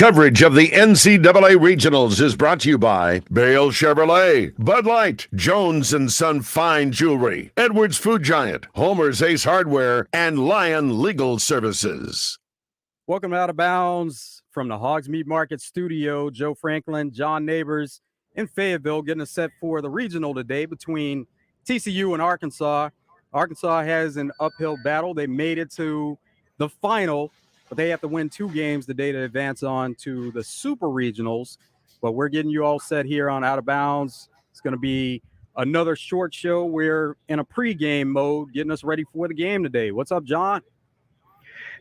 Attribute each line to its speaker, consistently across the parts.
Speaker 1: Coverage of the NCAA Regionals is brought to you by Bale Chevrolet, Bud Light, Jones & Son Fine Jewelry, Edwards Food Giant, Homer's Ace Hardware, and Lion Legal Services.
Speaker 2: Welcome to Out of Bounds from the Hogg's Meat Market Studio. Joe Franklin, John Nabors in Fayetteville getting us set for the regional today between TCU and Arkansas. Arkansas has an uphill battle. They made it to the final, but they have to win 2 games today to advance on to the Super Regionals. But we're getting you all set here on Out of Bounds. It's going to be another short show. We're in a pregame mode, getting us ready for the game today. What's up, John?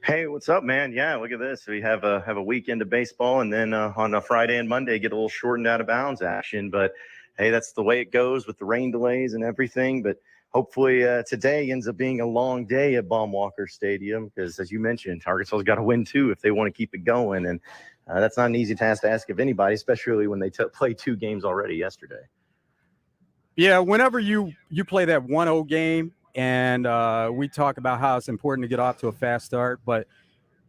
Speaker 3: Hey, what's up, man? Yeah, look at this. We have a weekend of baseball, and then on a Friday and Monday get a little shortened Out of Bounds action. But hey, that's the way it goes with the rain delays and everything. But hopefully today ends up being a long day at Baum-Walker Stadium because, as you mentioned, Arkansas's got to win too if they want to keep it going. And that's not an easy task to ask of anybody, especially when they play 2 games already yesterday.
Speaker 2: Yeah, whenever you play that 1-0 game, and we talk about how it's important to get off to a fast start, but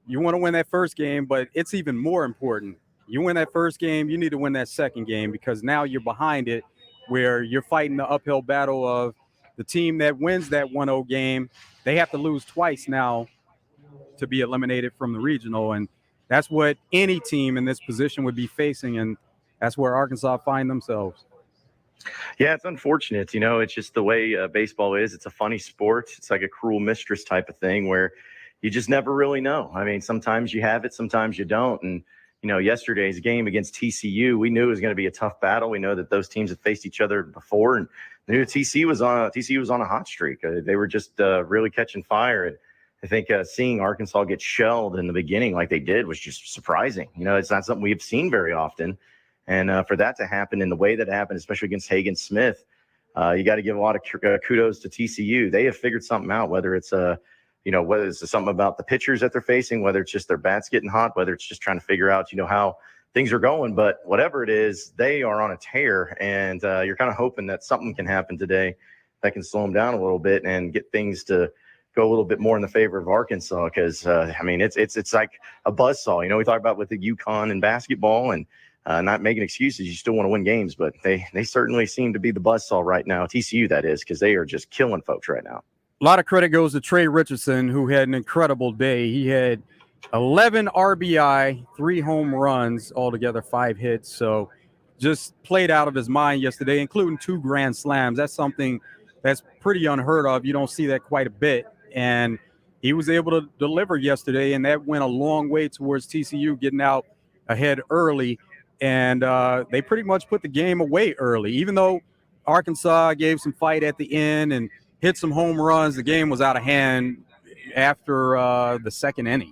Speaker 2: you want to win that first game, but it's even more important. You win that first game, you need to win that second game because now you're behind it where you're fighting the uphill battle of the team that wins that 1-0 game. They have to lose twice now to be eliminated from the regional, and that's what any team in this position would be facing, and that's where Arkansas find themselves.
Speaker 3: Yeah, it's unfortunate. It's just the way baseball is. It's a funny sport. It's like a cruel mistress type of thing where you just never really know. I mean, sometimes you have it, sometimes you don't. And, yesterday's game against TCU, we knew it was going to be a tough battle. We know that those teams had faced each other before, and knew TCU was on a hot streak. They were just really catching fire. And I think seeing Arkansas get shelled in the beginning like they did was just surprising. It's not something we've seen very often. And for that to happen in the way that it happened, especially against Hagen Smith, you got to give a lot of kudos to TCU. They have figured something out, whether it's whether it's something about the pitchers that they're facing, whether it's just their bats getting hot, whether it's just trying to figure out, how things are going. But whatever it is, they are on a tear, and you're kind of hoping that something can happen today that can slow them down a little bit and get things to go a little bit more in the favor of Arkansas. Because it's like a buzzsaw. We talk about with the UConn and basketball and not making excuses. You still want to win games, but they certainly seem to be the buzzsaw right now. TCU, that is, because they are just killing folks right now.
Speaker 2: A lot of credit goes to Trey Richardson, who had an incredible day. He had 11 RBI, 3 home runs, altogether 5 hits. So just played out of his mind yesterday, including 2 grand slams. That's something that's pretty unheard of. You don't see that quite a bit. And he was able to deliver yesterday, and that went a long way towards TCU getting out ahead early. And they pretty much put the game away early. Even though Arkansas gave some fight at the end and hit some home runs, the game was out of hand after the second inning.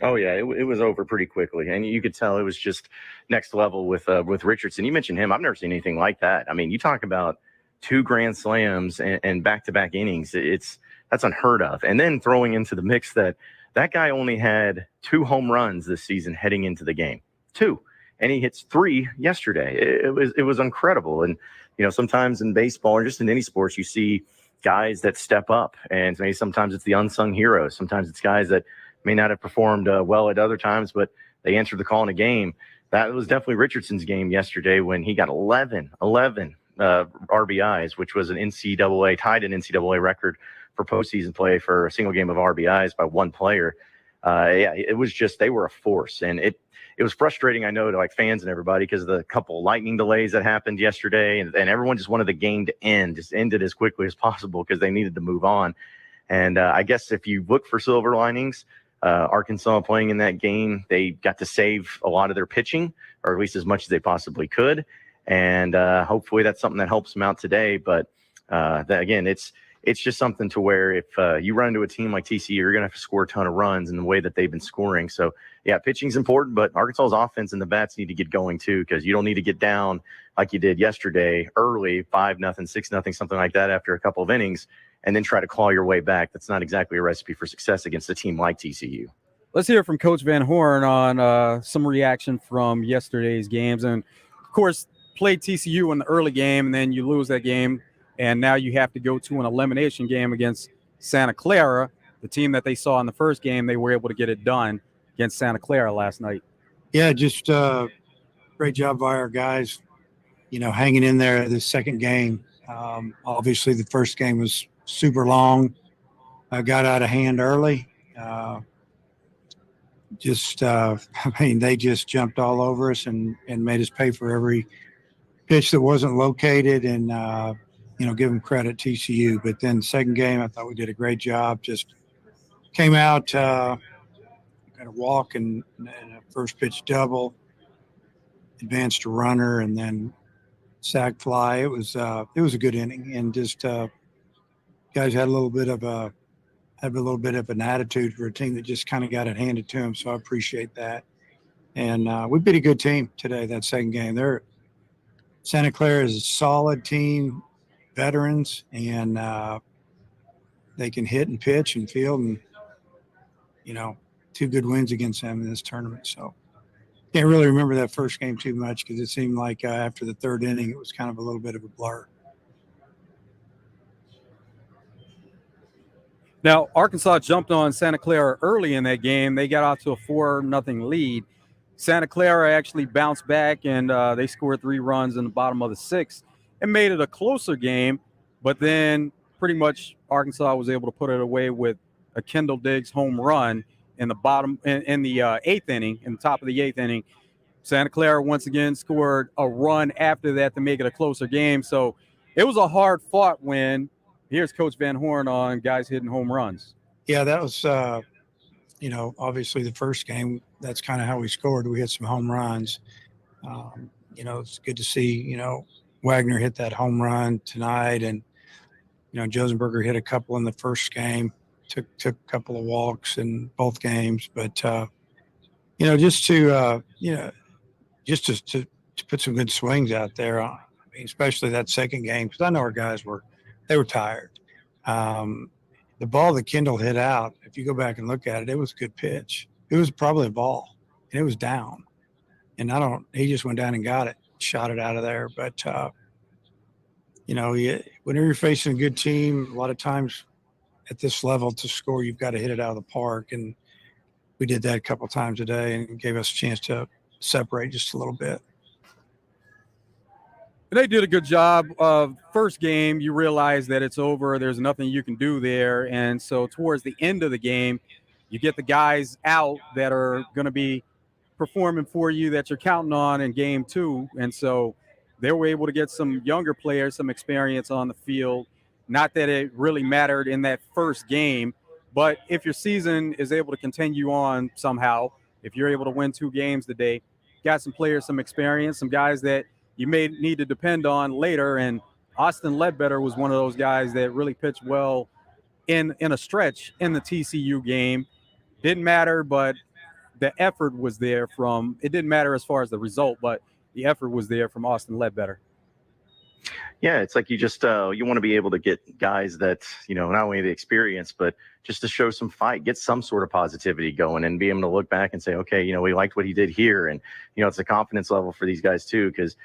Speaker 3: Oh, yeah, it was over pretty quickly. And you could tell it was just next level with Richardson. You mentioned him. I've never seen anything like that. I mean, you talk about 2 grand slams and back-to-back innings. That's unheard of. And then throwing into the mix that guy only had 2 home runs this season heading into the game. 2. And he hits 3 yesterday. It was incredible. And, sometimes in baseball or just in any sports, you see guys that step up. And maybe sometimes it's the unsung heroes. Sometimes it's guys that may not have performed well at other times, but they answered the call in a game. That was definitely Richardson's game yesterday when he got 11 RBIs, which was tied an NCAA record for postseason play for a single game of RBIs by one player. It was just, they were a force. And it was frustrating, I know, to like fans and everybody because of the couple lightning delays that happened yesterday, and everyone just wanted the game to end it as quickly as possible because they needed to move on. And I guess if you look for silver linings, Arkansas playing in that game, they got to save a lot of their pitching, or at least as much as they possibly could. And hopefully that's something that helps them out today. But again, it's just something to where if you run into a team like TCU, you're going to have to score a ton of runs in the way that they've been scoring. So, yeah, pitching's important, but Arkansas's offense and the bats need to get going too, because you don't need to get down like you did yesterday early, 5-0, 6-0, something like that after a couple of innings, and then try to claw your way back. That's not exactly a recipe for success against a team like TCU.
Speaker 2: Let's hear from Coach Van Horn on some reaction from yesterday's games. And, of course, played TCU in the early game, and then you lose that game. And now you have to go to an elimination game against Santa Clara, the team that they saw in the first game. They were able to get it done against Santa Clara last night.
Speaker 4: Yeah, just great job by our guys, hanging in there this second game. Obviously, the first game was super long. I got out of hand early. They just jumped all over us and made us pay for every pitch that wasn't located and, give them credit, TCU. But then second game, I thought we did a great job. Just came out, got a walk and a first pitch double, advanced a runner, and then sac fly. It was a good inning, and just guys had a little bit of an attitude for a team that just kind of got it handed to them. So I appreciate that. And we beat a good team today. That second game, Santa Clara is a solid team, veterans, and they can hit and pitch and field, and two good wins against them in this tournament. So can't really remember that first game too much because it seemed like after the third inning, it was kind of a little bit of a blur.
Speaker 2: Now, Arkansas jumped on Santa Clara early in that game. They got out to a 4-0 lead. Santa Clara actually bounced back, and they scored 3 runs in the bottom of the 6th and made it a closer game. But then pretty much Arkansas was able to put it away with a Kendall Diggs home run in the bottom in the 8th inning, in the top of the 8th inning. Santa Clara once again scored a run after that to make it a closer game. So it was a hard-fought win. Here's Coach Van Horn on guys hitting home runs.
Speaker 4: Yeah, that was, obviously the first game, that's kind of how we scored. We hit some home runs. It's good to see, Wagner hit that home run tonight. And, Josenberger hit a couple in the first game, took a couple of walks in both games. But, just to put some good swings out there, especially that second game, because I know our guys were tired. The ball that Kendall hit out, if you go back and look at it, it was a good pitch. It was probably a ball, and it was down. And he just went down and got it, shot it out of there. But, whenever you're facing a good team, a lot of times at this level to score, you've got to hit it out of the park. And we did that a couple of times today and gave us a chance to separate just a little bit.
Speaker 2: They did a good job. First game, you realize that it's over. There's nothing you can do there. And so towards the end of the game, you get the guys out that are going to be performing for you that you're counting on in game 2. And so they were able to get some younger players, some experience on the field. Not that it really mattered in that first game, but if your season is able to continue on somehow, if you're able to win 2 games today, got some players, some experience, some guys that you may need to depend on later. And Austin Ledbetter was one of those guys that really pitched well in a stretch in the TCU game. Didn't matter, but the effort was there it didn't matter as far as the result, but the effort was there from Austin Ledbetter.
Speaker 3: Yeah, it's like you just you want to be able to get guys that, not only the experience, but just to show some fight, get some sort of positivity going and be able to look back and say, okay, we liked what he did here. And, it's a confidence level for these guys too, because,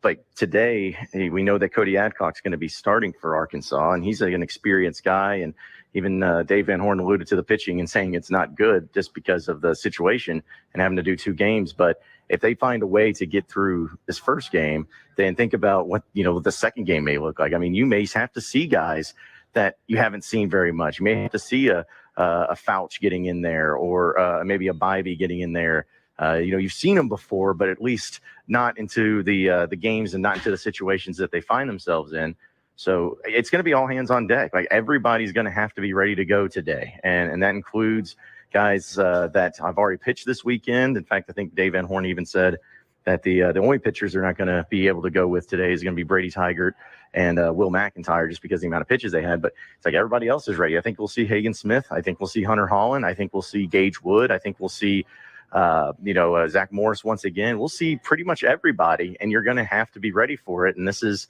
Speaker 3: like today, we know that Cody Adcock's going to be starting for Arkansas, and he's an experienced guy. And even Dave Van Horn alluded to the pitching and saying it's not good just because of the situation and having to do 2 games. But if they find a way to get through this first game, then think about what, the second game may look like. I mean, you may have to see guys that you haven't seen very much. You may have to see a Fouch getting in there, or maybe a Bybee getting in there. You've seen them before, but at least not into the games and not into the situations that they find themselves in. So it's going to be all hands on deck. Like, everybody's going to have to be ready to go today. And that includes guys that I've already pitched this weekend. In fact, I think Dave Van Horn even said that the only pitchers they're not going to be able to go with today is going to be Brady Tigert and Will McIntyre, just because of the amount of pitches they had. But it's like everybody else is ready. I think we'll see Hagen Smith. I think we'll see Hunter Holland. I think we'll see Gage Wood. I think we'll see Zach Morris once again. We'll see pretty much everybody, and you're going to have to be ready for it. And this is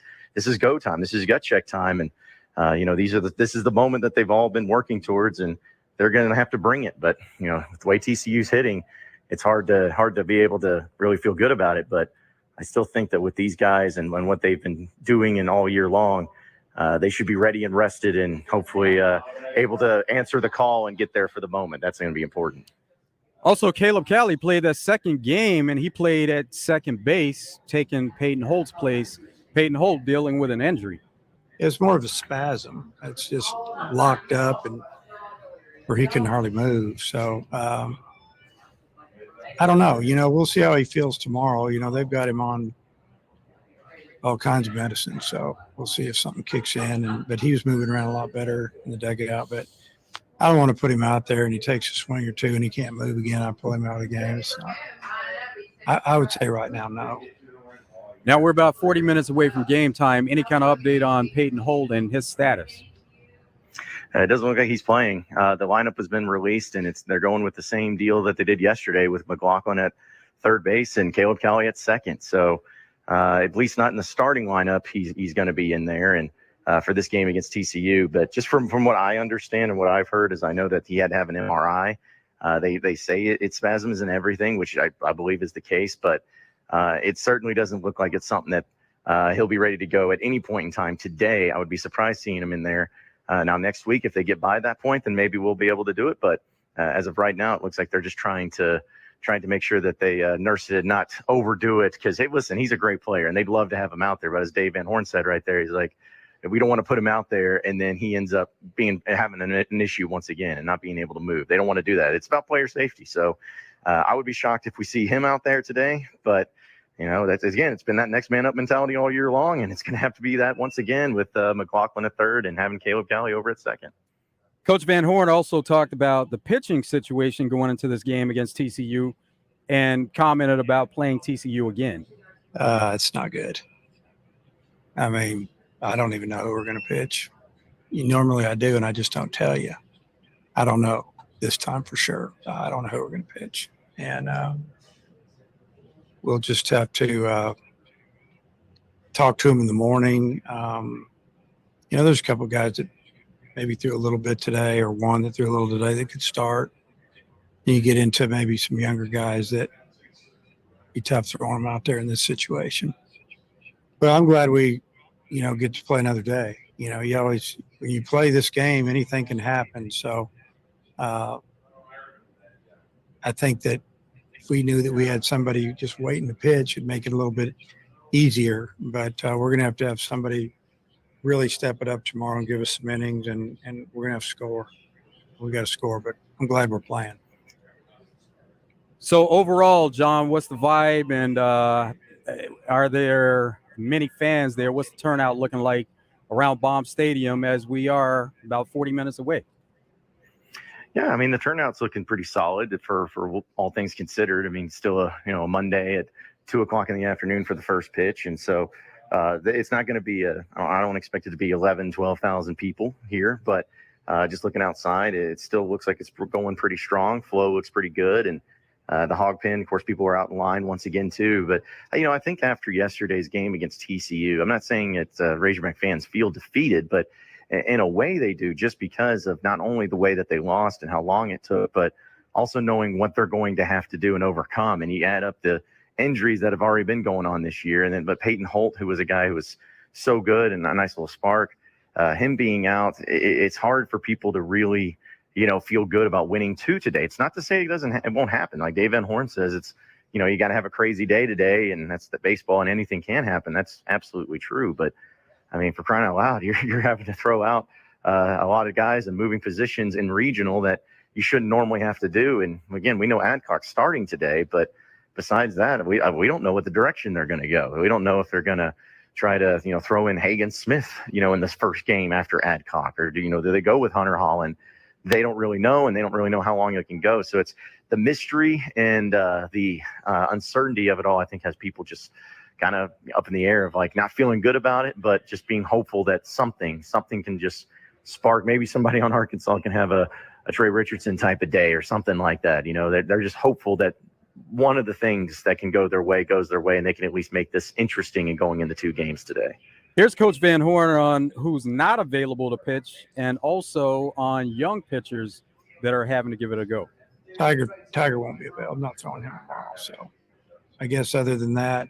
Speaker 3: go time. This is gut check time. And this is the moment that they've all been working towards, and they're going to have to bring it. But with the way TCU's hitting, it's hard to be able to really feel good about it. But I still think that with these guys and what they've been doing and all year long, they should be ready and rested, and hopefully able to answer the call and get there for the moment. That's going to be important.
Speaker 2: Also, Caleb Cali played that second game, and he played at second base, taking Peyton Holt's place. Peyton Holt dealing with an injury.
Speaker 4: It's more of a spasm. It's just locked up and where he can hardly move. So I don't know. We'll see how he feels tomorrow. They've got him on all kinds of medicine. So we'll see if something kicks in. But he was moving around a lot better in the dugout. But I don't want to put him out there and he takes a swing or two and he can't move again. I pull him out of the game. So I would say right now, no.
Speaker 2: Now we're about 40 minutes away from game time. Any kind of update on Peyton Holt and his status?
Speaker 3: It doesn't look like he's playing. The lineup has been released, and they're going with the same deal that they did yesterday with McLaughlin at third base and Caleb Cali at second. So at least not in the starting lineup, he's going to be in there and for this game against TCU. But just from what I understand and what I've heard is I know that he had to have an MRI. They say it's spasms and everything, which I believe is the case, but it certainly doesn't look like it's something that he'll be ready to go at any point in time today. I would be surprised seeing him in there. Now, next week, if they get by that point, then maybe we'll be able to do it. But as of right now, it looks like they're just trying to make sure that they nurse it, not overdo it. Because, hey, listen, he's a great player, and they'd love to have him out there. But as Dave Van Horn said right there, he's like, we don't want to put him out there, and then he ends up having an issue once again and not being able to move. They don't want to do that. It's about player safety. So I would be shocked if we see him out there today. But that's again, it's been that next man up mentality all year long, and it's going to have to be that once again with McLaughlin at third and having Caleb Cali over at second.
Speaker 2: Coach Van Horn also talked about the pitching situation going into this game against TCU and commented about playing TCU again.
Speaker 4: It's not good. I mean, I don't even know who we're going to pitch. Normally I do, and I just don't tell you. I don't know this time for sure. I don't know who we're going to pitch. And we'll just have to talk to him in the morning. There's a couple of guys that maybe threw a little bit today, or one that threw a little today that could start. You get into maybe some younger guys that be tough throwing them out there in this situation. But I'm glad we, get to play another day. You always, when you play this game, anything can happen. So I think that if we knew that we had somebody just waiting to pitch, it'd make it a little bit easier. But we're going to have somebody really step it up tomorrow and give us some innings, and we're going to have to score. We got to score, but I'm glad we're playing.
Speaker 2: So overall, John, what's the vibe, and are there many fans there? What's the turnout looking like around Baum Stadium as we are about 40 minutes away?
Speaker 3: Yeah, I mean, the turnout's looking pretty solid for all things considered. I mean, still a Monday at 2:00 in the afternoon for the first pitch. And so it's not going to be I don't expect it to be 11, 12,000 people here, but just looking outside, it still looks like it's going pretty strong. Flow looks pretty good. And the Hogg Pen, of course, people were out in line once again too. But, I think after yesterday's game against TCU, I'm not saying that Razorback fans feel defeated, but in a way they do, just because of not only the way that they lost and how long it took, but also knowing what they're going to have to do and overcome. And you add up the injuries that have already been going on this year. But Peyton Holt, who was a guy who was so good and a nice little spark, him being out, it's hard for people to really, feel good about winning two today. It's not to say it won't happen. Like Dave Van Horn says, it's, you got to have a crazy day today, and that's the baseball, and anything can happen. That's absolutely true. But I mean, for crying out loud, you're having to throw out a lot of guys and moving positions in regional that you shouldn't normally have to do. And again, we know Adcock's starting today, but besides that, we don't know what the direction they're going to go. We don't know if they're going to try to, throw in Hagen Smith, in this first game after Adcock, or do they go with Hunter Holland? They don't really know, and they don't really know how long it can go. So it's the mystery and the uncertainty of it all, I think, has people just kind of up in the air of like not feeling good about it, but just being hopeful that something can just spark. Maybe somebody on Arkansas can have a Trey Richardson type of day or something like that. They're just hopeful that one of the things that can go their way goes their way, and they can at least make this interesting and going into two games today.
Speaker 2: Here's Coach Van Horn on who's not available to pitch, and also on young pitchers that are having to give it a go.
Speaker 4: Tiger won't be available. I'm not throwing him tomorrow. So I guess other than that,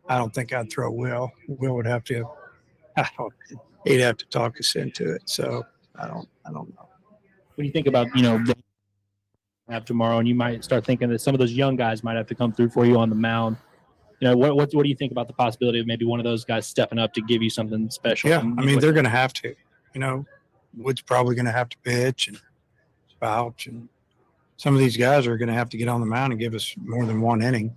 Speaker 4: I don't think I'd throw Will. Will would have to. He'd have to talk us into it. So I don't know.
Speaker 5: What do you think about have tomorrow, and you might start thinking that some of those young guys might have to come through for you on the mound. What do you think about the possibility of maybe one of those guys stepping up to give you something special?
Speaker 4: Yeah, I mean, they're going to have to. Wood's probably going to have to pitch and Spouch, and some of these guys are going to have to get on the mound and give us more than one inning.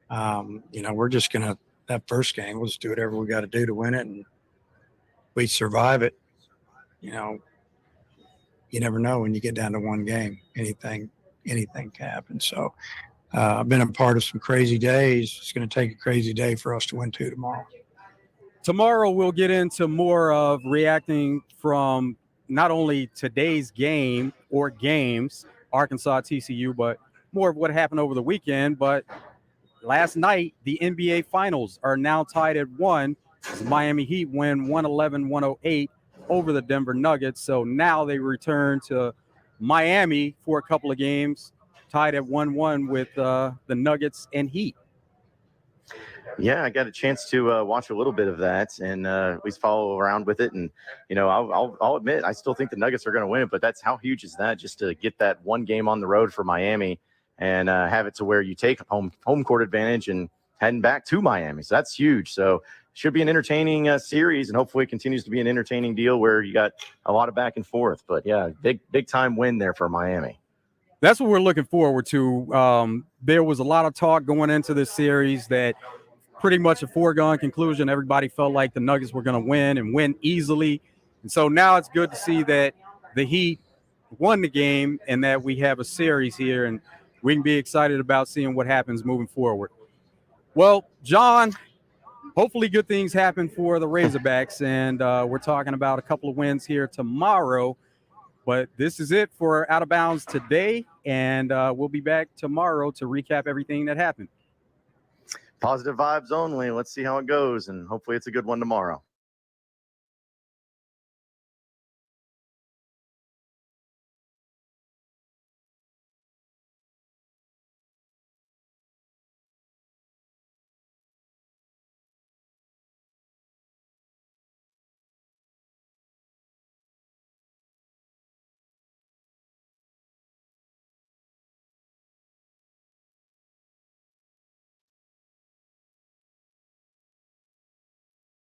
Speaker 4: We're just going to, that first game, we'll just do whatever we got to do to win it, and we survive it. You never know when you get down to one game, anything can happen. So I've been a part of some crazy days. It's going to take a crazy day for us to win 2 tomorrow.
Speaker 2: Tomorrow we'll get into more of reacting from not only today's game or games, Arkansas, TCU, but more of what happened over the weekend. But last night, the NBA Finals are now tied at 1. The Miami Heat win 111-108 over the Denver Nuggets. So now they return to Miami for a couple of games, tied at 1-1 with the Nuggets and Heat.
Speaker 3: Yeah, I got a chance to watch a little bit of that, and we follow around with it. And I'll admit, I still think the Nuggets are going to win it. But that's how huge is that, just to get that one game on the road for Miami and have it to where you take home court advantage and heading back to Miami. So that's huge. So should be an entertaining series, and hopefully it continues to be an entertaining deal where you got a lot of back and forth. But yeah, big time win there for Miami.
Speaker 2: That's what we're looking forward to. There was a lot of talk going into this series that pretty much a foregone conclusion. Everybody felt like the Nuggets were going to win and win easily. And so now it's good to see that the Heat won the game and that we have a series here, and we can be excited about seeing what happens moving forward. Well, John, hopefully good things happen for the Razorbacks, and we're talking about a couple of wins here tomorrow. But this is it for Out of Bounds today, and we'll be back tomorrow to recap everything that happened.
Speaker 3: Positive vibes only. Let's see how it goes, and hopefully it's a good one tomorrow.